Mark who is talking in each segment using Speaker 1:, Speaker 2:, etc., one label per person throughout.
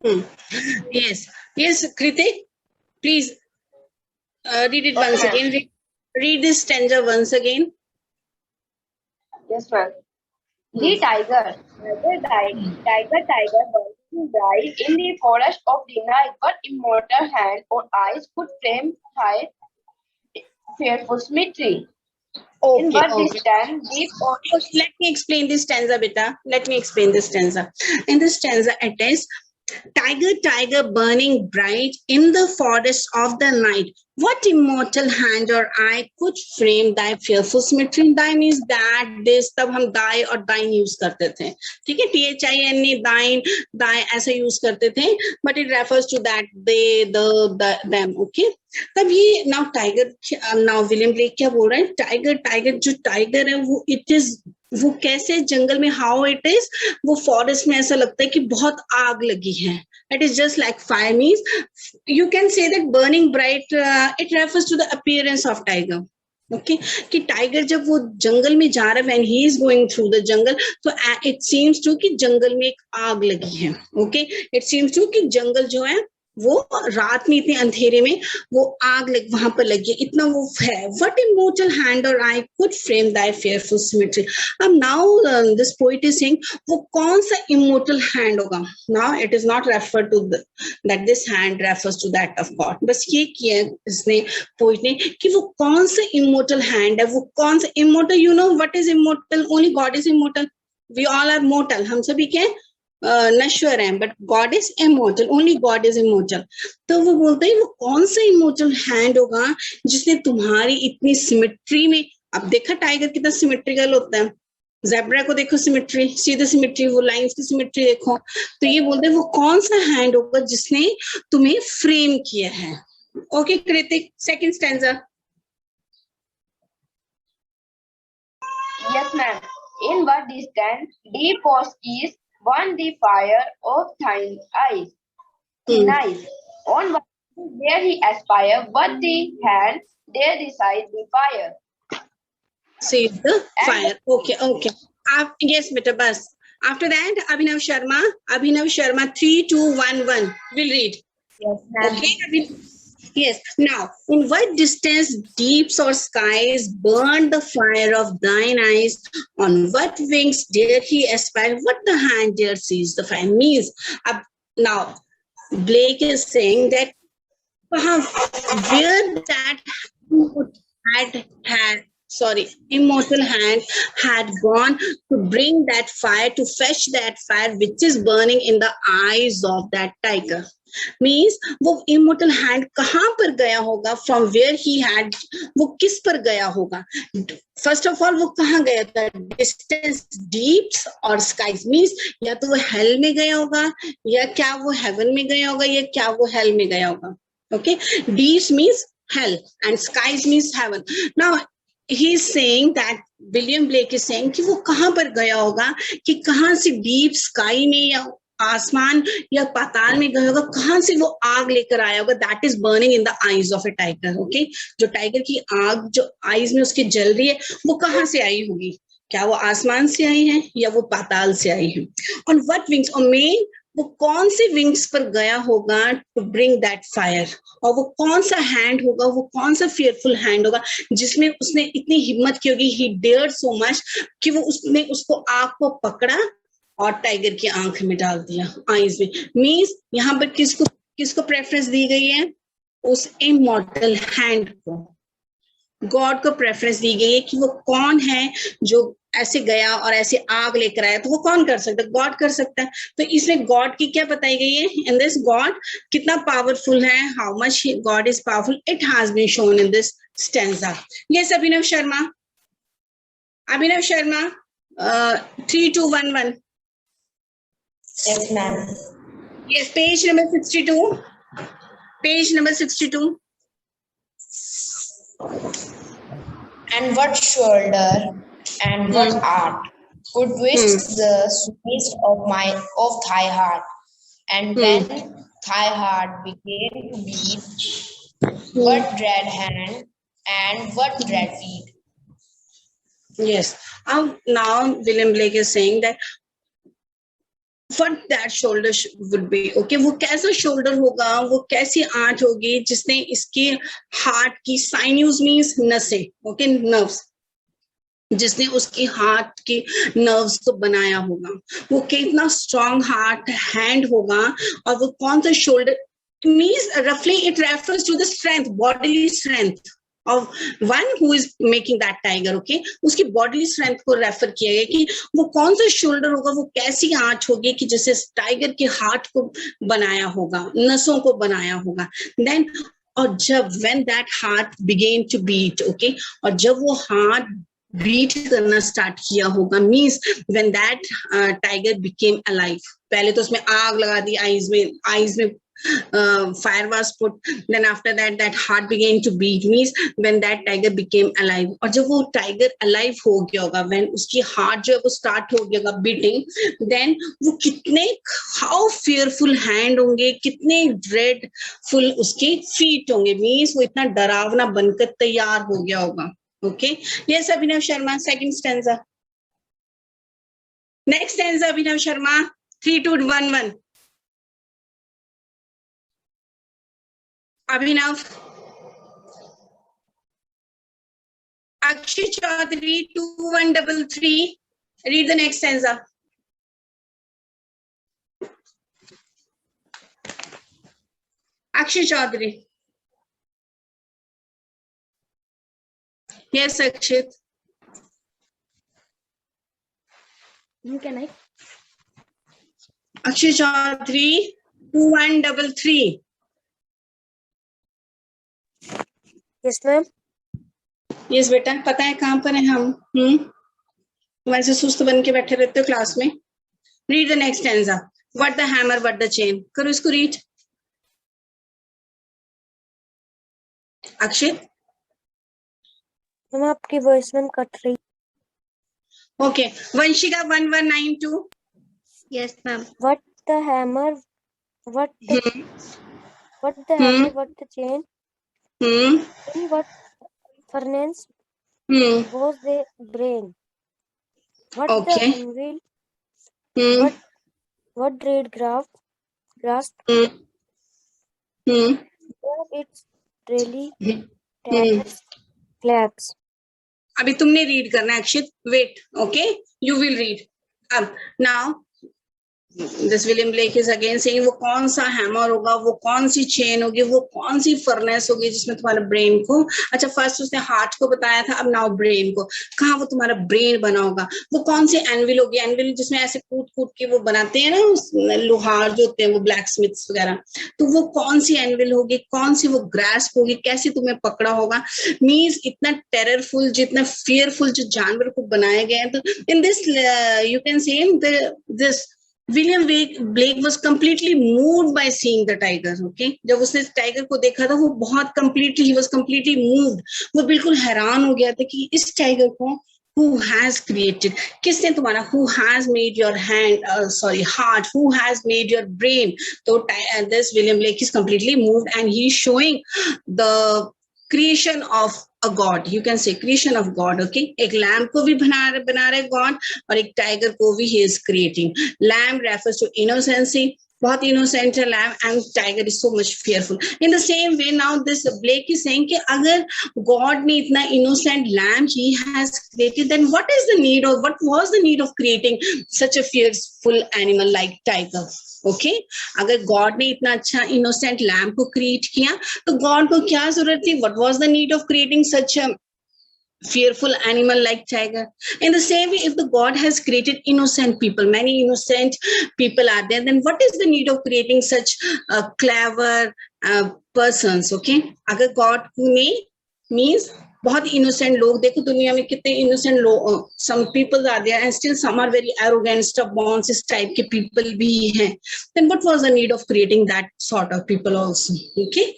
Speaker 1: Hmm. Yes, yes, Kritik, please read it
Speaker 2: Okay,
Speaker 1: once
Speaker 2: ma'am.
Speaker 1: again. Read this stanza once again.
Speaker 2: Yes, ma'am.
Speaker 1: Hmm.
Speaker 2: The tiger, burning bright in the forest of the night, but immortal hand or eyes could flame high, fearful symmetry. In
Speaker 1: Okay,
Speaker 2: what
Speaker 1: okay.
Speaker 2: distance, deep or
Speaker 1: Let me explain this stanza, beta. Let me explain this stanza. In this stanza, it is tiger, tiger, burning bright in the forest of the night. What immortal hand or eye could frame thy fearful symmetry? Thy means that, this, तब हम die और thine use करते थे. ठीक है, THINE, thine, thy ऐसे use करते थे. But it refers to that, they, the them. Okay. तब ये now tiger, now William Blake क्या बोल रहा है? Tiger जो tiger है वो it is, वो कैसे जंगल में, how it is, वो फॉरेस्ट में ऐसा लगता है कि बहुत आग लगी है. It is just like fire means you can say that burning bright, it refers to the appearance of tiger. Okay, कि टाइगर जब वो जंगल में जा रहा है, when he is going through the jungle, तो it seems to कि जंगल में एक आग लगी है. Okay, it seems to कि जंगल जो है वो रात में इतने अंधेरे में वो आग लग वहां पर लगी है, इतना वो है. What immortal hand or eye could frame thy fearful symmetry? अब now this poet is saying वो कौन सा immortal hand होगा. Now it is not referred to that this hand refers to that of God. बस ये किया है इसने poet ने कि वो कौन सा immortal hand है, वो कौन सा immortal, you know what is immortal? Only God is immortal. We all are mortal. हम सभी क्या है, नश्वर हैं, but God is immortal. Only God is immortal. तो वो बोलते हैं वो कौन सा इमोर्टल हैंड होगा जिसने तुम्हारी इतनी सिमेट्री में, अब देखा टाइगर कितना सिमेट्रिकल होता है, ज़ेब्रा को देखो सिमेट्री, सीधे सिमेट्री, वो लाइंस की सिमेट्री देखो. तो ये बोलते हैं वो कौन सा हैंड होगा जिसने तुम्हें फ्रेम किया है. Okay Kritik, second stanza.
Speaker 2: yes, ma'am. In what distance, deep or east, burn the fire of thine eyes. Nice. On what where he aspire, but the hand there resides the fire.
Speaker 1: Save the fire. Okay, okay. Yes, beta, bas. After that, Abhinav Sharma, 3, 2, 1, 1. We'll read.
Speaker 2: Yes, ma'am.
Speaker 1: Okay, yes. Now, in what distance deeps or skies burn the fire of thine eyes? On what wings dare he aspire? What the hand dare seize the fire? Means, now, Blake is saying that where that immortal hand had gone to bring that fire, to fetch that fire which is burning in the eyes of that tiger. Means वो immortal hand कहाँ पर गया होगा, from where he had, वो किस पर गया होगा. First of all वो कहाँ गया था, distance, deeps और skies. Means या तो वो hell में गया होगा, या क्या वो heaven में गया होगा, या क्या वो hell में गया होगा. Okay, deeps means hell and skies means heaven. Now he is saying that William Blake is saying कि वो कहाँ पर गया होगा, कि कहाँ से deep sky में या आसमान या पाताल में गया होगा, कहाँ से वो आग लेकर आया होगा. That is burning in the eyes of a tiger. Okay, जो टाइगर की आग जो आईज में उसके जल रही है, वो कहाँ से आई होगी, क्या वो आसमान से आई है या वो पाताल से आई है. On what wings, और मेन वो कौन से विंग्स पर गया होगा टू ब्रिंग दैट फायर, और वो कौन सा हैंड होगा, वो कौन सा फियरफुल हैंड होगा जिसमें उसने इतनी हिम्मत की होगी, ही डेयर्ड सो मच कि वो उसने उसको आग को पकड़ा और टाइगर की आंख में डाल दिया, आईज में. मींस यहाँ पर किसको प्रेफरेंस दी गई है, उस इमॉर्टल हैंड को, गॉड को प्रेफरेंस दी गई है कि वो कौन है जो ऐसे गया और ऐसे आग लेकर आया. तो वो कौन कर सकता है, गॉड कर सकता है. तो इसमें गॉड की क्या बताई गई है, इन दिस गॉड कितना पावरफुल है, how much God is powerful, it has been shown in this stanza. Yes Abhinav Sharma 3, 2, 1, 1.
Speaker 2: Yes, ma'am.
Speaker 1: Yes, page number 62. Page number 62.
Speaker 2: And what shoulder and what art could wish the sweetest of thy heart, and when thy heart began to beat, what dread hand and what dread feet.
Speaker 1: Yes. Now William Blake is saying that what that shoulder would be. Okay, वो कैसा shoulder होगा, वो कैसी aunt होगी जिसने इसके heart की sinews means नसें, okay, nerves, जिसने उसकी हार्ट के नर्व्स को बनाया होगा, वो कितना स्ट्रॉन्ग हार्ट हैंड होगा, और वो कौन सा शोल्डर मीन्स रफली it refers to the strength, bodily strength of one who is making that tiger. Okay, उसकी बॉडीली स्ट्रेंथ को रेफर किया गया कि वो कौन सा शोल्डर होगा, वो कैसी आंच होगी कि जैसे टाइगर के हार्ट को बनाया होगा, नसों को बनाया होगा. देन और जब when that heart began to beat, okay, और जब वो हार्ट बीट करना स्टार्ट किया होगा, means when that tiger became alive. पहले तो उसमें आग लगा दी आईज में fire was put, then after that that heart began to beat, means when that tiger became alive. और जब वो tiger alive हो गया होगा, when उसकी heart जो है वो start हो गया होगा beating, then वो कितने how fearful hand होंगे, कितने dreadful उसके feet होंगे, means वो इतना डरावना बनकर तैयार हो गया होगा. Okay, yes, Abhinav Sharma, second stanza. Next stanza, Abhinav Sharma, 3, 2, 1, 1. Abhinav. Akshay Chaudhary, 2133. Read the next stanza. Akshay Chaudhary. Yes, Akshit.
Speaker 3: Can I?
Speaker 1: Akshay Chaudhary, 2133.
Speaker 3: Yes, ma'am.
Speaker 1: Yes, बेटा, पता है कहाँ पर है हम? वैसे सुस्त बन के बैठे रहते हो क्लास में. Read the next stanza. What the hammer, what the chain. करो इसको read. अक्षित.
Speaker 3: मैम आपकी वॉइस मैम कट रही.
Speaker 1: Okay. Vanshika 1192.
Speaker 3: Yes, ma'am. What the hammer? What the hammer? What the chain? In what furnace was the brain? What the anvil? What dread grasp? It's really claps.
Speaker 1: अभी तुमने read करना है Akshit. Wait. Okay, you will read. अब now this William Blake is again saying वो कौन सा hammer होगा, वो कौन सी चेन होगी, वो कौन सी फर्नेस होगी जिसमें तुम्हारे ब्रेन को, अच्छा फर्स्ट उसने हार्ट को बताया था, अब नाउ ब्रेन को, कहाँ वो तुम्हारा ब्रेन बना होगा, वो कौन सी एनविल होगी, एनविल जिसमें ऐसे कूट कूट के वो बनाते हैं ना लोहार जो होते हैं वो ब्लैक स्मिथ्स वगैरह, तो वो कौन सी एनविल होगी, कौन सी वो ग्रास्प होगी, कैसे तुम्हें पकड़ा होगा. मीन्स इतना टेररफुल, जितना फियरफुल जो जानवर को बनाया गया है. तो in this you can say this William Blake was completely moved by seeing the tiger. Okay, जब उसने टाइगर को देखा था वो बहुत he was completely moved. वो बिल्कुल हैरान हो गया था कि इस टाइगर को who has created, किसने तुम्हारा, who has made your heart, who has made your brain. So this William Blake is completely moved and he is showing the creation of a god, you can say creation of God. Okay, एक lamb को भी बना रहे God और एक tiger को भी he is creating. Lamb refers to innocency, बहुत innocent है lamb, and tiger is so much fearful. In the same way now this Blake is saying कि अगर God ने इतना innocent lamb he has created, then what is the need, or what was the need of creating such a fearful animal like tiger? Okay, अगर God ने इतना अच्छा innocent lamb को create किया तो गॉड को क्या जरूरत थी, what was the need of creating such a fearful animal like tiger? In the same way, if the God has created innocent people, many innocent people are there, then what is the need of creating such clever persons? Okay, अगर God ने means बहुत innocent लोग, देखो दुनिया में कितने innocent लोग, some people are there and still some are very arrogant, stubborn, इस type के people भी हैं, then what was the need of creating that sort of people also? Okay.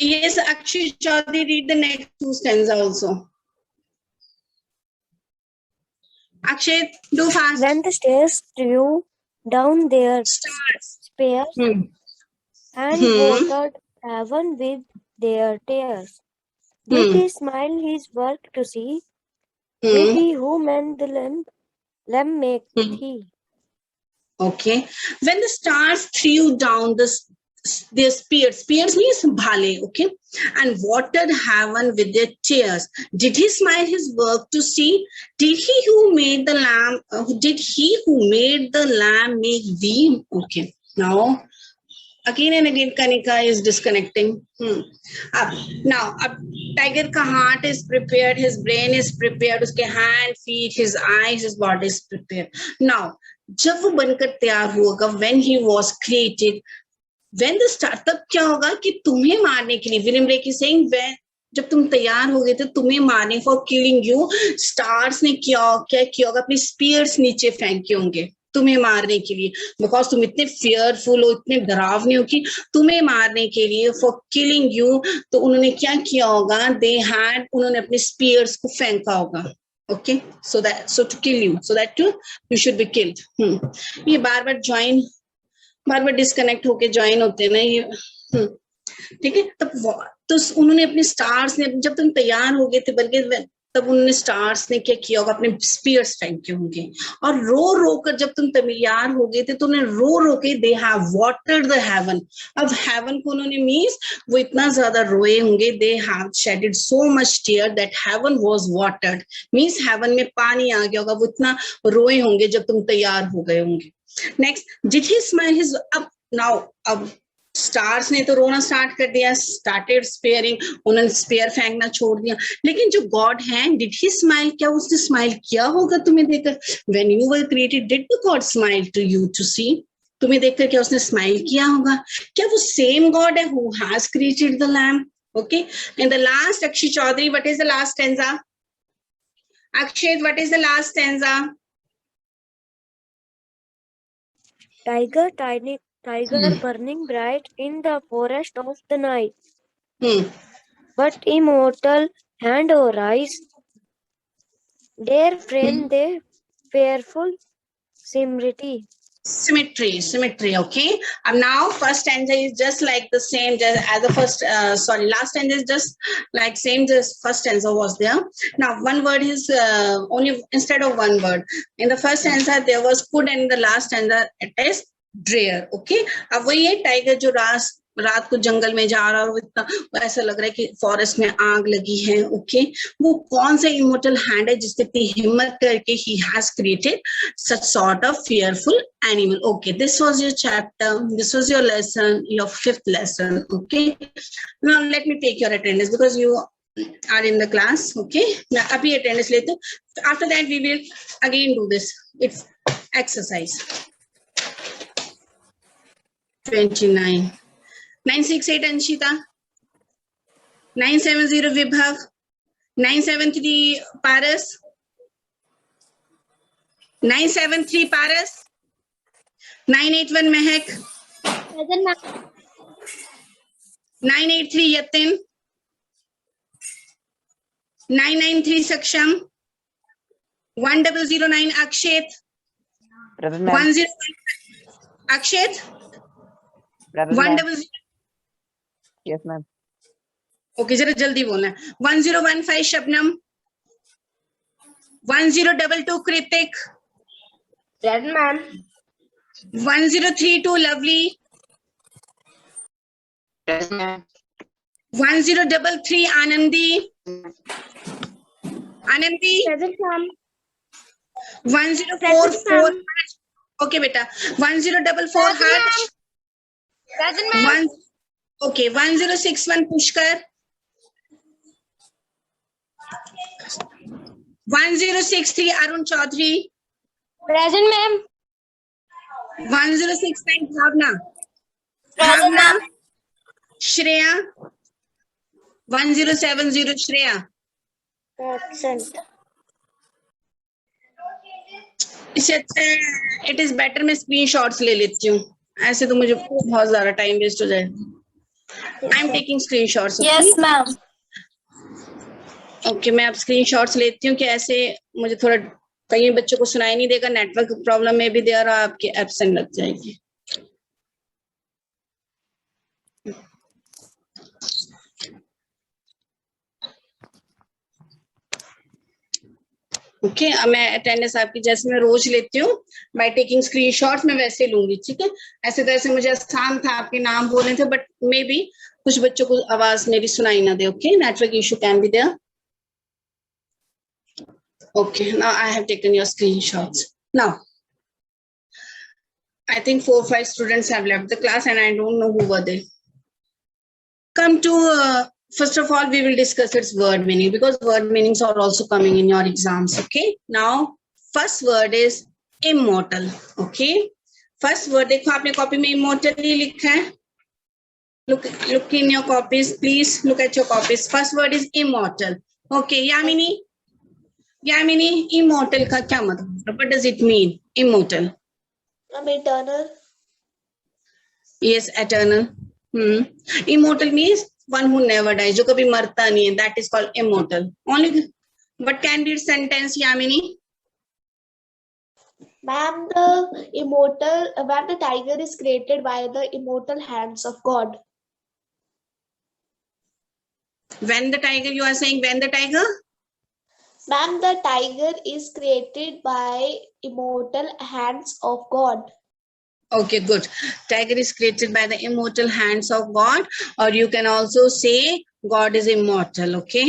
Speaker 1: Yes, Akshay Chaudhary, read the next two stanza also. Akshay, do fast.
Speaker 3: When the stairs drew down their spears and watered heaven with their tears, did he smile his work to see? Did he who mend the lamp Lem make
Speaker 1: Hmm.
Speaker 3: thee.
Speaker 1: Okay. When the stars threw down their spears, spears means bhale, okay, and watered heaven with their tears, did he smile his work to see? Did he who made the lamb? Did he who made the lamb make thee? Okay. Now again and again Kanika is disconnecting. Now tiger ka heart is prepared, his brain is prepared, uske hand, feet, his eyes, his body is prepared. Now जब वो बनकर तैयार होगा, when he was created, when the start, तब क्या होगा कि तुम्हें मारने के लिए, विलियम ब्लेक इज सेइंग, जब तुम तैयार हो गए थे तुम्हें मारने, फॉर किलिंग यू, स्टार्स ने क्या किया होगा, अपने स्पीयर्स नीचे फेंके होंगे तुम्हें मारने के लिए, बिकॉज तुम इतने फियरफुल हो, इतने डरावने हो कि तुम्हें मारने के लिए, फॉर किलिंग यू, तो उन्होंने क्या किया होगा, उन्होंने अपने स्पीयर्स को फेंका होगा. Okay, so to kill you, so that you should be killed. ये बार बार डिस्कनेक्ट होके ज्वाइन होते हैं ना ये. ठीक है, तो उन्होंने अपने स्टार्स ने, जब तुम तैयार हो गए थे, बल्कि तब उन्होंने स्टार्स ने क्या किया होगा, अपने स्पीयर्स फेंके होंगे, और रो कर जब तुम तैयार हो गए थे तो उन्होंने रो के they have watered the heaven. अब हेवन को उन्होंने मीन्स वो इतना ज्यादा रोए होंगे, they have shedded so much tear that heaven was watered, means heaven में पानी आ गया होगा, वो इतना रोए होंगे जब तुम तैयार हो गए होंगे. Next, did he smile his, अब स्टार्स ने तो रोना स्टार्ट कर दिया, स्टार्टेड स्पेयरिंग, उन्होंने स्पेयर फेंकना छोड़ दिया, लेकिन जो गॉड है, डिड ही स्माइल, क्या उसने स्माइल किया होगा तुम्हें देखकर? When you were created, did the God smile to you to see? तुम्हें देखकर क्या उसने स्माइल किया होगा? क्या वो सेम गॉड है who has created the lamb? Okay, in the last, Akshay Chaudhary, what is the last stanza? Akshay, what is the last stanza?
Speaker 3: Tiger burning bright in the forest of the night.
Speaker 1: Hmm.
Speaker 3: But immortal hand or eyes, dare frame the fearful symmetry.
Speaker 1: Symmetry. Okay. Now first stanza is just like the same as the first. Last stanza is just like same. Just first stanza was there. Now one word is only instead of one word. In the first stanza there was could, and in the last stanza it is drear. Okay. अब वही है, tiger जो रात को जंगल में जा रहा है, और इतना ऐसा लग रहा है कि फॉरेस्ट में आग लगी है. ओके, वो कौन सा इमोर्टल हैंड है जिसने इतनी हिम्मत करके he has created such sort of fearful animal. Okay, this was your chapter, this was your lesson, your 5th lesson. Okay, now let me take your attendance because you are in the class. Okay, now abhi attendance lete, after that we will again do this. It's exercise 29. 968 Anshita, 970 Vibhav, 973 Paras, 973 Paras, 981 Mehak, 983 Yatin, 993 Saksham, 1009 Akshet, 101 Akshet, 100.
Speaker 4: Yes, ma'am.
Speaker 1: Okay, जरा जल्दी बोलना. 1015 Shabnam, 1022 Kritik,
Speaker 2: Present, ma'am.
Speaker 1: 1032 Lovely,
Speaker 4: Yes, ma'am.
Speaker 1: 1033 Anandi,
Speaker 2: Present, ma'am.
Speaker 1: 1044. Okay बेटा, 1044 Harsh,
Speaker 2: Present, ma'am.
Speaker 1: Okay, 1061 Pushkar, 1063 Arun Chaudhary,
Speaker 2: Present, ma'am.
Speaker 1: 1069 Bhavna,
Speaker 2: Present, ma'am.
Speaker 1: Shreya, 1070 Shreya.
Speaker 3: Absent.
Speaker 1: इससे अच्छा it is better मैं screenshots ले लेती हूँ, ऐसे तो मुझे बहुत ज्यादा टाइम वेस्ट हो जाएगा. I am taking screenshots.
Speaker 2: Yes, ma'am.
Speaker 1: Okay, मैं अब स्क्रीनशॉट्स लेती हूँ कि ऐसे मुझे थोड़ा, कई बच्चों को सुनाई नहीं देगा, नेटवर्क प्रॉब्लम में भी देर आपकी एब्सेंट लग जाएगी. ओके अब मैं अटेंडेंस आपकी जैसे मैं रोज लेती हूँ बाय टेकिंग स्क्रीनशॉट्स मैं वैसे लूंगी, ठीक है। ऐसे तरह से मुझे आसान था आपके नाम बोलने थे, बट मे बी कुछ बच्चों को आवाज मेरी सुनाई ना दे। Okay, network issue can be there. Okay, now I have taken your screenshots. Now, I think 4 or 5 students have left the class and I don't know who were they. Come to, first of all, we will discuss its word meaning because word meanings are also coming in your exams. Okay, now, first word is immortal. Okay, first word, देखो आपने copy में immortal ही लिखा है. Look in your copies, please look at your copies. First word is immortal. Okay, Yamini, immortal का क्या मतलब? What does it mean? Immortal.
Speaker 2: Eternal.
Speaker 1: Yes, eternal. Immortal means one who never dies. जो कभी मरता नहीं है. That is called immortal. Only. What can be sentence, Yamini?
Speaker 5: Ma'am, the immortal, when the tiger is created by the immortal hands of God.
Speaker 1: When the tiger, you are saying when the tiger?
Speaker 5: Ma'am, the tiger is created by immortal hands of God.
Speaker 1: Okay, good. Tiger is created by the immortal hands of God, or you can also say God is immortal. Okay.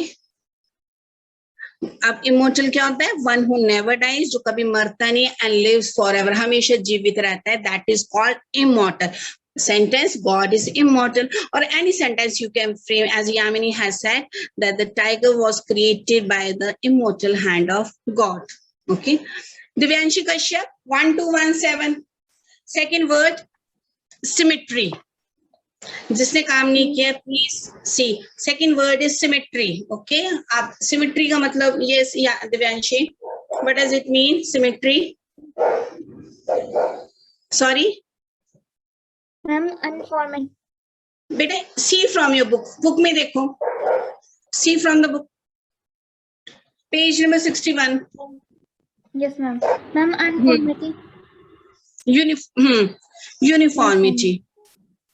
Speaker 1: अब immortal क्या होता है? One who never dies, जो कभी मरता नहीं and lives forever, हमेशा जीवित रहता है. That is called immortal. Sentence, God is immortal, or any sentence you can frame as Yamini has said that the tiger was created by the immortal hand of God. Okay. Divyanshi Kashyap, 1217. Second word, symmetry. जिसने काम नहीं किया please see. Second word is symmetry. Okay, आप symmetry का मतलब yes या Divyanshi, what does it mean symmetry? Sorry
Speaker 5: Ma'am, uniformity.
Speaker 1: बेटा see from your book. Book में देखो, see from the book, page number 61.
Speaker 5: Yes, ma'am. Ma'am, uniformity.
Speaker 1: Uniformity.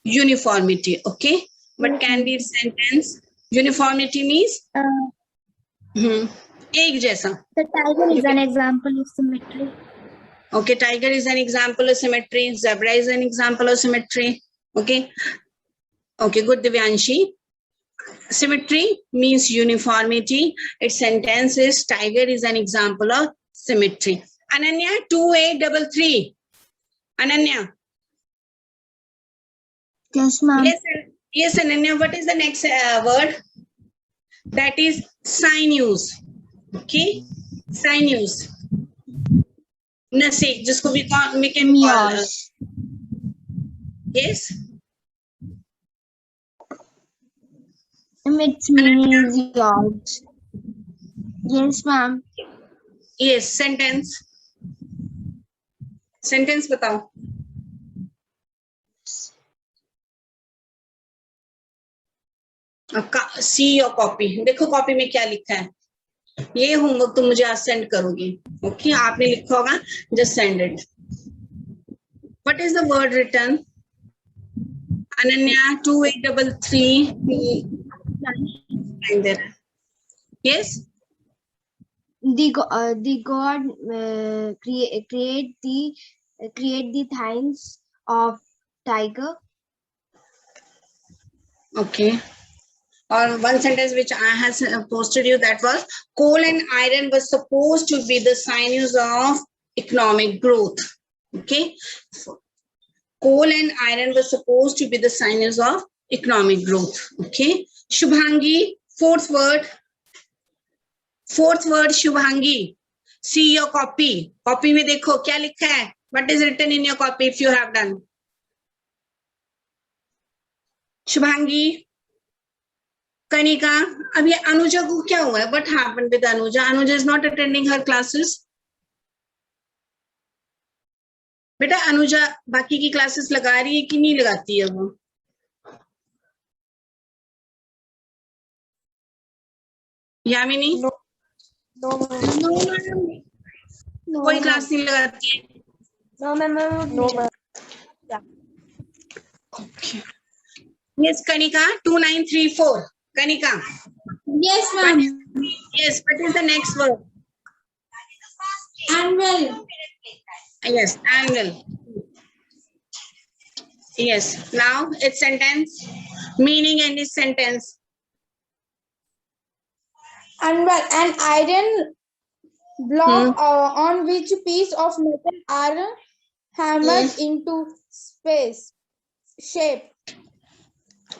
Speaker 1: Uniformity. Okay, but can be sentence. Uniformity means एक जैसा.
Speaker 5: The tiger is an example of symmetry.
Speaker 1: Okay, tiger is an example of symmetry. Zebra is an example of symmetry. Okay. Okay, good, Divyanshi. Symmetry means uniformity. Its sentence is tiger is an example of symmetry. Ananya, 2833. Ananya.
Speaker 5: Yes, ma'am.
Speaker 1: Yes, Ananya. What is the next word? That is sinews. Okay, sinews. Nasi, जिसको we can call. Yes.
Speaker 5: Its meaning is yards. Yes, ma'am.
Speaker 1: Yes, sentence. Sentence बताओ. See your copy. देखो copy में क्या लिखा है. ये homework तुम मुझे आज सेंड करोगे. ओके, आपने लिखा होगा, just send it. What is the word return? Ananya 2833. Yes.
Speaker 3: The God create the thines of tiger.
Speaker 1: Okay. Or one sentence which I have posted you, that was coal and iron was supposed to be the sinews of economic growth. Okay. Coal and iron were supposed to be the sinews of economic growth. Okay. Shubhangi, fourth word. Fourth word, Shubhangi. See your copy. Copy में देखो क्या लिखा है. What is written in your copy if you have done? Shubhangi. Kanika, अब ये अनुजा को क्या हुआ है? What happened with Anuja? Anuja is not attending her classes. बेटा अनुजा बाकी की क्लासेस लगा रही है कि नहीं लगाती है वो? यामिनी?
Speaker 5: No,
Speaker 1: कोई क्लास नहीं लगाती है?
Speaker 5: No, ma'am. No, ma'am.
Speaker 1: Okay. Yes, Kanika, 2934. Kanika.
Speaker 5: Yes, ma'am.
Speaker 1: Yes, what is the next word?
Speaker 5: Annual.
Speaker 1: Yes, annual. Yes. Now its sentence. Meaning and its sentence.
Speaker 5: Annual. An iron block on which piece of metal are hammered into space shape.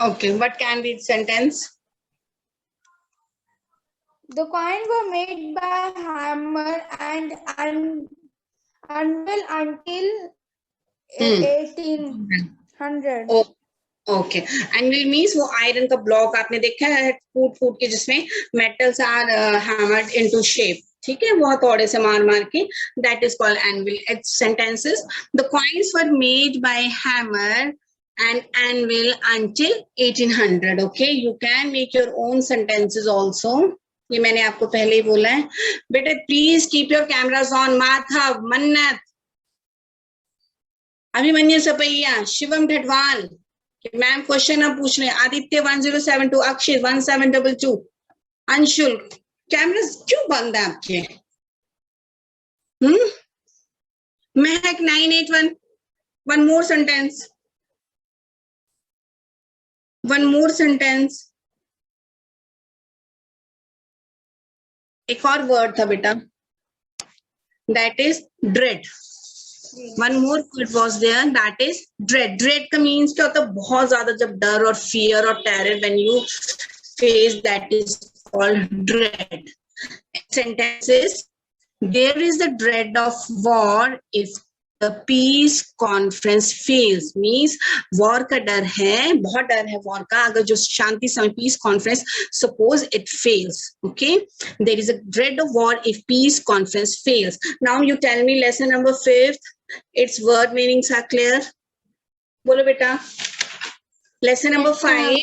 Speaker 1: Okay. What can be its sentence?
Speaker 5: The coins were made by hammer and anvil until 1800.
Speaker 1: Oh, okay anvil means वो iron का block आपने देखा है फूट फूट के जिसमें metals are hammered into shape ठीक है बहुत थोड़े से मार मार के that is called anvil it's sentences the coins were made by hammer and anvil until 1800 okay you can make your own sentences also ये मैंने आपको पहले ही बोला है बेटे please keep your cameras on Madhav मन्नत अभिमन्यु सपैया शिवम ढटवाल मैम क्वेश्चन अब पूछ रहे हैं आदित्य 1072 अक्षय 1722 अंशुल कैमरा क्यों बंद है आपके महक 981 one more sentence एक और वर्ड था बेटा that is dread one more word was there that is dread का means क्या होता है बहुत ज्यादा जब डर और fear और terror when you face that is called dread sentences there is the dread of war if the peace conference fails means war का डर है बहुत डर है war का अगर जो शांति समय peace conference suppose it fails okay there is a dread of war if peace conference fails now you tell me lesson number 5th its word meanings are clear bolo beta lesson number 5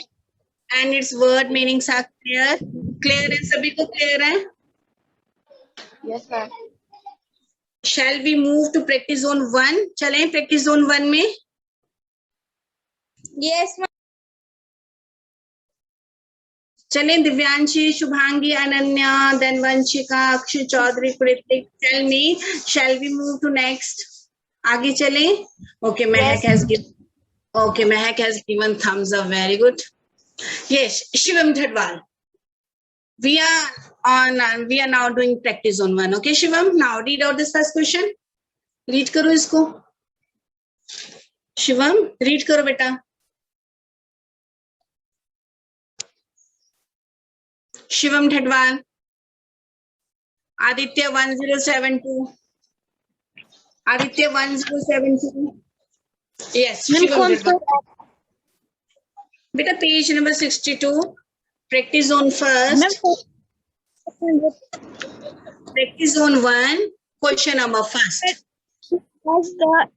Speaker 1: and its word meanings are clear है सभी को clear है
Speaker 4: Yes, ma'am.
Speaker 1: Shall we move to practice zone 1 चलें practice zone 1 में
Speaker 5: Yes, ma'am.
Speaker 1: चलें Divyanshi Shubhangi Ananya then Vanshika Akshay Chaudhary Kritik tell me shall we move to next आगे चलें okay Mahak has given thumbs up very good yes Shivam Dhadwal we are now doing practice on 1 okay Shivam now read out this first question read करो इसको Shivam read करो बेटा Shivam Dhadwal Aditya 1072 yes Shivam Dhadwal बेटा page number 62 practice zone first practice zone 1 question number first
Speaker 3: Was the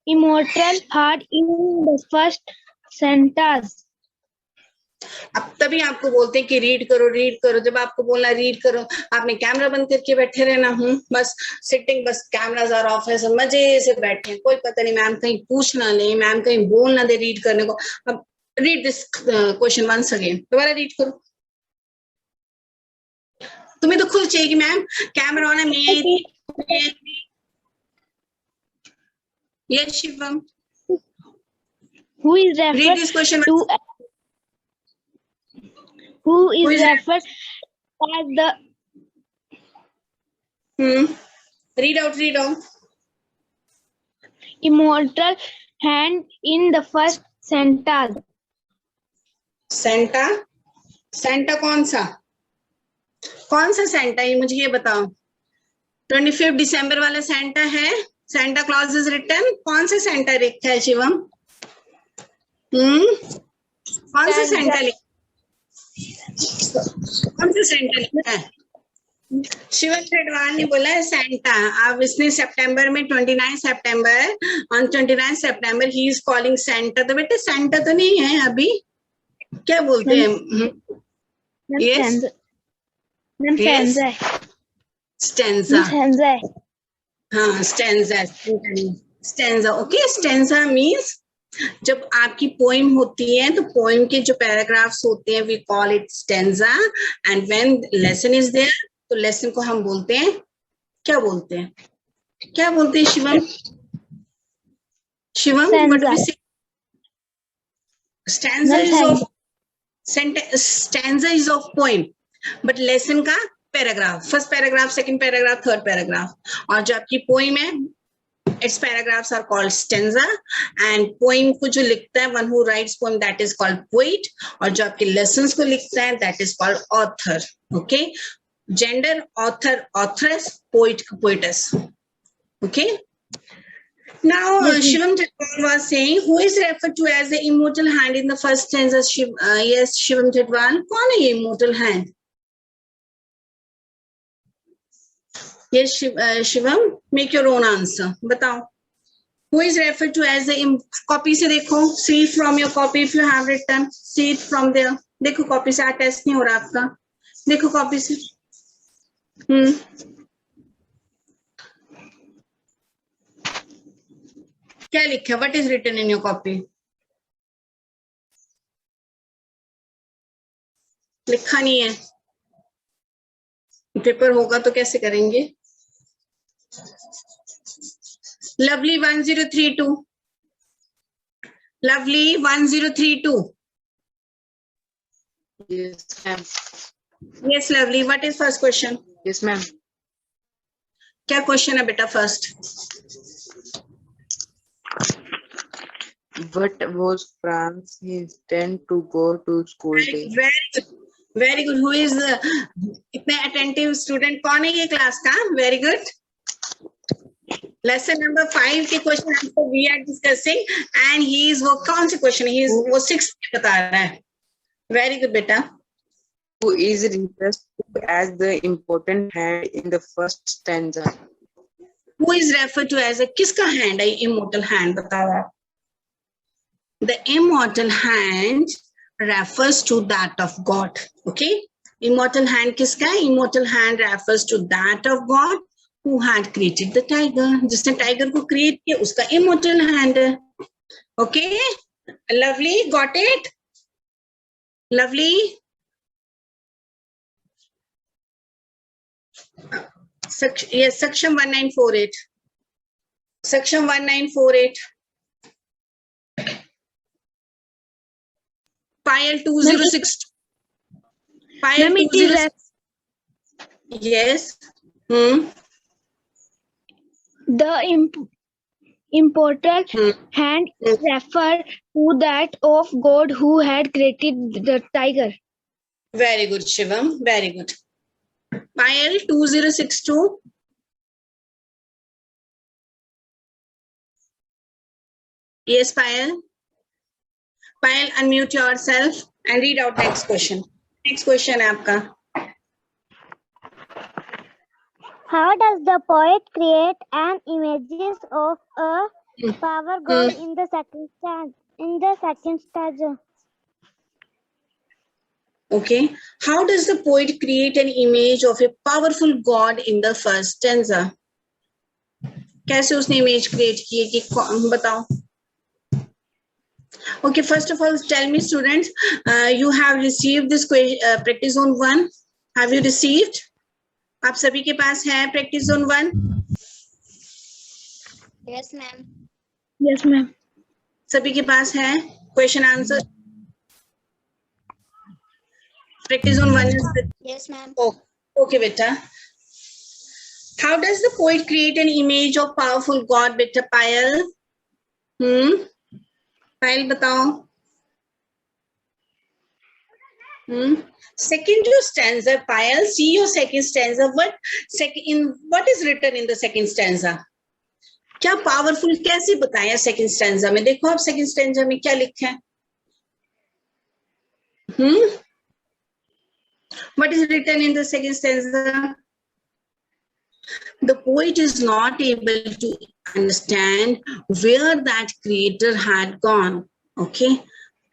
Speaker 3: immortal heart in the first sentence?
Speaker 1: अब तभी आपको बोलते हैं कि रीड करो जब आपको बोलना रीड करो आपने कैमरा बंद करके बैठे रहना बस सिटिंग बस कैमरास आर ऑफ है सब मजे से बैठे कोई पता नहीं मैम कहीं पूछ ना ले मैम कहीं बोल ना दे रीड करने को अब read this question once again दोबारा रीड करो तुम्हें तो खुद चाहिए कि मैम कैमरा ऑन है मैं yes Shivam
Speaker 3: Who is
Speaker 1: read
Speaker 3: referred
Speaker 1: this question
Speaker 3: to who is referred as the
Speaker 1: read out
Speaker 3: immortal hand in the first sentence?
Speaker 1: Santa कौन सा सेंटा ये मुझे ये बताओ 25 दिसंबर वाला सेंटा है सेंटा क्लॉज इज रिटन कौन सा सेंटा लिखा है शिवम कौन सा सेंटा लिखा है शिवम ढडवाल ने बोला है सेंटा अब इसने सितंबर में 29 सितंबर on 29 September he is calling Santa तो बेटे सेंटा तो नहीं है अभी क्या बोलते हैं yes stanza हाँ stanza okay stanza means जब आपकी पोइम होती है तो पोइम के जो पैराग्राफ्स होते हैं we call it stanza, and when lesson is there तो लेसन को हम बोलते हैं, क्या बोलते हैं, क्या बोलते हैं शिवम? शिवम, व्हाट वी से? Stanza is of stanza is of poem, but lesson का paragraph, first paragraph, second paragraph, third paragraph, और जो आपकी पोइम है its paragraphs are called stanza, and poem को जो लिखता है, one who writes poem, that is called poet, और जो आपके lessons को लिखता है that is called author. Okay, gender author, authoress, poet, poetess. Okay. Now, Shivam Chitwal was saying, who is referred to as the immortal hand in the first stanza? Yes, Shivam Chitwal. कौन है ये immortal hand? Yes, Shivam, make your own answer. बताओ. Who is referred to as the copy से देखो. See it from your copy if you have written. See it from there. देखो copy से test नहीं हो रहा आपका. देखो copy से. क्या लिखा? What is written in your copy? लिखा नहीं है. पेपर होगा तो कैसे करेंगे? Lovely 1032. Lovely 1032.
Speaker 4: Yes, ma'am.
Speaker 1: Yes, Lovely. What is first question?
Speaker 4: Yes, ma'am.
Speaker 1: क्या क्वेश्चन है बेटा first?
Speaker 4: What was Fran's intent to go to school day?
Speaker 1: Very good. Who is इतने attentive student कौन है ये क्लास का? Very good. Lesson number 5 के question answer we are discussing, and he is वो कौन से question है? He is वो 6 बता रहा है. Very good बेटा.
Speaker 4: Who is referred to as the important hand in the first stanza?
Speaker 1: Who is referred to as a किसका hand है? Immortal hand बताओ आप. The immortal hand refers to that of God. Okay, immortal hand किसका है? Immortal hand refers to that of God who had created the tiger. जिसने tiger को create किया उसका immortal hand है. Okay, Lovely, got it? Lovely. Yes, section 1948. Section 1948. File 2062. File 2062. Yes.
Speaker 6: The important hand refer to that of God who had created the tiger.
Speaker 1: Very good, Shivam. Very good. File 2062. Yes, Payal. Payal, unmute yourself and read out next question. Next question है आपका.
Speaker 3: How does the poet create an images of a power god in the second stanza?
Speaker 1: Okay. How does the poet create an image of a powerful god in the first stanza? कैसे उसने image create की है कि बताओ. Okay, first of all, tell me, students, you have received this practice zone 1. Have you received? आप सभी के पास है practice zone 1?
Speaker 3: Yes, ma'am.
Speaker 6: Yes, ma'am.
Speaker 1: सभी के पास है question answer? Practice zone 1 is the...
Speaker 3: Yes, ma'am.
Speaker 1: Oh, okay, beta. How does the poet create an image of powerful God, beta? Payal? Payal, बताओ. Second stanza, Payal. See your second stanza. What is written in the second stanza? क्या powerful कैसे बताया second stanza में? देखो आप second stanza में क्या लिखा है? What is written in the second stanza? The poet is not able to understand where that creator had gone. Okay,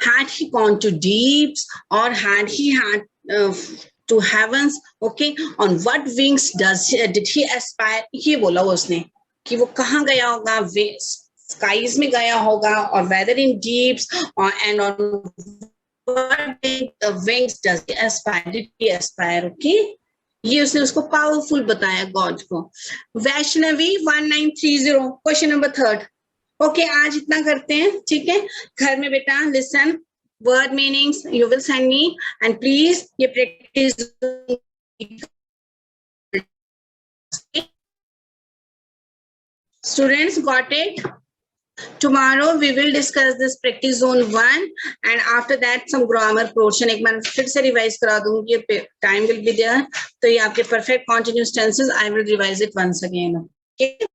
Speaker 1: had he gone to deeps or had he had to heavens? Okay, on what wings did he aspire? ये बोला उसने कि वो कहाँ गया होगा? skies में गया होगा, or whether in deeps, or and on what the wings does he aspire? Did he aspire? Okay. ये उसने उसको पावरफुल बताया गॉड को. Vaishnavi 1930, question number 3. ओके, आज इतना करते हैं, ठीक है. घर में बेटा listen, word meanings you will send me, and please ये practice. Students, got it? Tomorrow we will discuss this practice zone 1, and after that some grammar portion. एक बार फिर से रिवाइज करा दूंगी, ये time will be there. तो ये आपके perfect continuous tenses, I will revise it once again. Okay?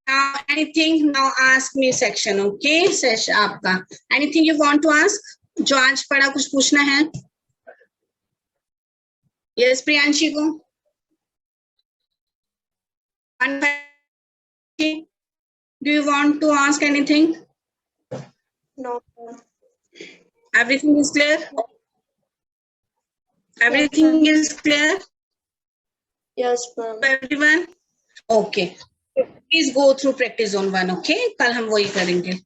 Speaker 1: Now anything, now ask me section. Okay, session आपका. Anything you want to ask? जो आज पढ़ा कुछ पूछना है? Yes, प्रियांशी को. Do you want to ask anything?
Speaker 5: No.
Speaker 1: Everything is clear? Everything is clear
Speaker 5: Yes, ma'am.
Speaker 1: to everyone? Okay. Please go through practice zone 1, okay? कल हम वही करेंगे.